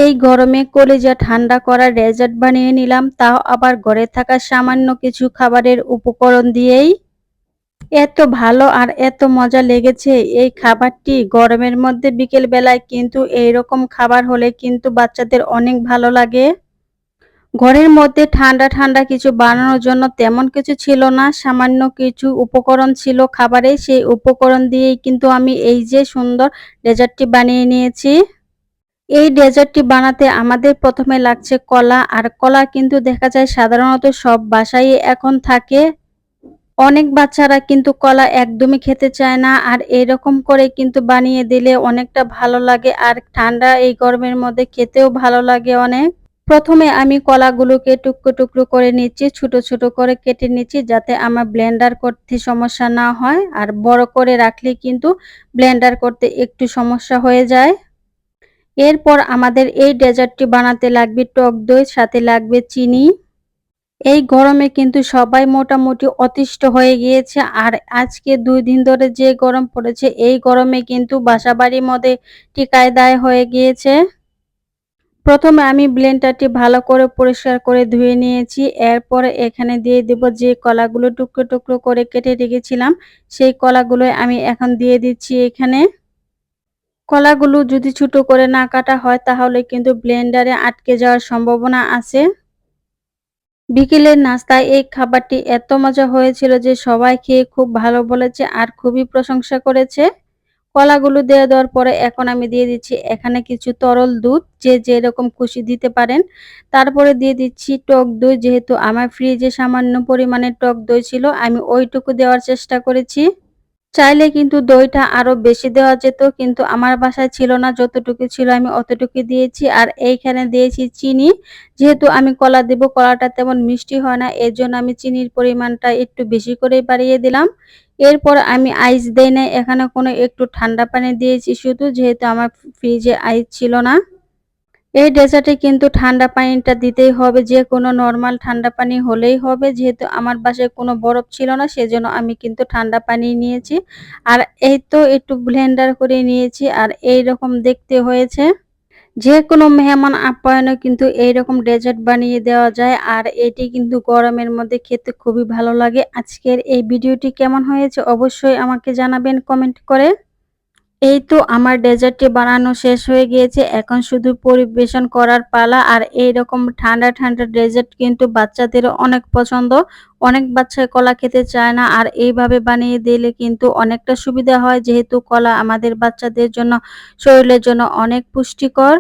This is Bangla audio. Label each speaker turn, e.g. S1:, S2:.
S1: এই গরমে কলিজা ঠান্ডা করার ডেজার্ট বানিয়ে নিলাম, তাও আবার ঘরে থাকা সামান্য কিছু খাবারের উপকরণ দিয়েই। এত ভালো আর এত মজা লেগেছে এই খাবারটি। গরমের মধ্যে বিকেল বেলায় কিন্তু এইরকম খাবার হলে কিন্তু বাচ্চাদের অনেক ভালো লাগে। ঘরের মধ্যে ঠান্ডা ঠান্ডা কিছু বানানোর জন্য তেমন কিছু ছিল না, সামান্য কিছু উপকরণ ছিল খাবারে, সেই উপকরণ দিয়েই কিন্তু আমি এই যে সুন্দর ডেজার্টটি বানিয়ে নিয়েছি। এই ডেজার্টটি বানাতে আমাদের প্রথমে লাগছে কলা, আর কলা কিন্তু দেখা যায় সাধারণত সব বাসায় এখন থাকে। অনেক বাচ্চারা কিন্তু কলা একদমই খেতে চায় না, আর এরকম করে কিন্তু বানিয়ে দিলে অনেকটা ভালো লাগে, আর ঠান্ডা এই গরমের মধ্যে খেতেও ভালো লাগে অনেক। প্রথমে আমি কলাগুলোকে টুকরো টুকরো করে নিচ্ছি, ছোট ছোট করে কেটে নিচ্ছি যাতে আমার ব্লেন্ডার করতে সমস্যা না হয়, আর বড় করে রাখলে কিন্তু ব্লেন্ডার করতে একটু সমস্যা হয়ে যায়। এরপর আমাদের এই ডেজার্টটি বানাতে লাগবে টক দই, সাথে লাগবে চিনি। এই গরমে কিন্তু সবাই মোটামুটি অতিষ্ঠ হয়ে গিয়েছে, আর আজকে ২ দিন ধরে যে গরম পড়েছে এই গরমে কিন্তু বাসাবাড়ির মধ্যে টিকায় দায় হয়ে গিয়েছে। প্রথমে আমি ব্লেন্ডারটি ভালো করে পরিষ্কার করে ধুয়ে নিয়েছি। এরপরে এখানে দিয়ে দেব যে কলাগুলো টুকরো টুকরো করে কেটে রেখেছিলাম, সেই কলাগুলোই আমি এখন দিয়ে দিচ্ছি এখানে। কলাগুলো যদি ছোট করে না কাটা হয় তাহলে কিন্তু ব্লেন্ডারে আটকে যাওয়ার সম্ভাবনা আছে। বিকেলের নাস্তায় এই খাবারটি এত মজা হয়েছিল যে সবাই খেয়ে খুব ভালো বলেছে আর খুবই প্রশংসা করেছে। কলাগুলো দিয়ে দেওয়ার পরে এখন আমি দিয়ে দিচ্ছি এখানে কিছু তরল দুধ, যে যেরকম খুশি দিতে পারেন। তারপরে দিয়ে দিচ্ছি টক দই, যেহেতু আমার ফ্রিজে সামান্য পরিমাণে টক দই ছিল আমি ওইটুকু দেওয়ার চেষ্টা করেছি। চাইলে কিন্তু দইটা আরো বেশি দেওয়া যেত, কিন্তু আমার বাসায় ছিল না, যতটুকু ছিল আমি অতটুকুই দিয়েছি। আর এইখানে দিয়েছি চিনি, যেহেতু আমি কলা দেব, কলাটা তেমন মিষ্টি হয় না, এজন্য আমি চিনির পরিমাণটা একটু বেশি করেই বাড়িয়ে দিলাম। এরপর আমি আইস দেই নাই, এখানে কোনো একটু ঠান্ডা পানি দিয়েছি শুধু, যেহেতু আমার ফ্রিজে আইস ছিল না। এই ডেজার্টে কিন্তু ঠান্ডা পানিটা দিতেই হবে, যে কোনো নরমাল ঠান্ডা পানি হলেই হবে। যেহেতু আমার বাসায় কোনো বরফ ছিল না সেজন্য আমি কিন্তু ঠান্ডা পানি নিয়েছি। আর এই তো একটু ব্লেন্ডার করে নিয়েছি, আর এইরকম দেখতে হয়েছে। যেকোনো মেহমান আপ্যায়নে কিন্তু এইরকম ডেজার্ট বানিয়ে দেওয়া যায়, আর এটি কিন্তু গরমের মধ্যে খেতে খুবই ভালো লাগে। আজকের এই ভিডিওটি কেমন হয়েছে অবশ্যই আমাকে জানাবেন কমেন্ট করে। এই তো আমার ডেজার্টটি বানানো শেষ হয়ে গিয়েছে, এখন শুধু পরিবেশন করার পালা। আর এইরকম ঠান্ডা ঠান্ডা ডেজার্ট কিন্তু বাচ্চাদেরও অনেক পছন্দ। অনেক বাচ্চাই কলা খেতে চায় না, আর এইভাবে বানিয়ে দিলে কিন্তু অনেকটা সুবিধা হয়, যেহেতু কলা আমাদের বাচ্চাদের জন্য, শরীরের জন্য অনেক পুষ্টিকর।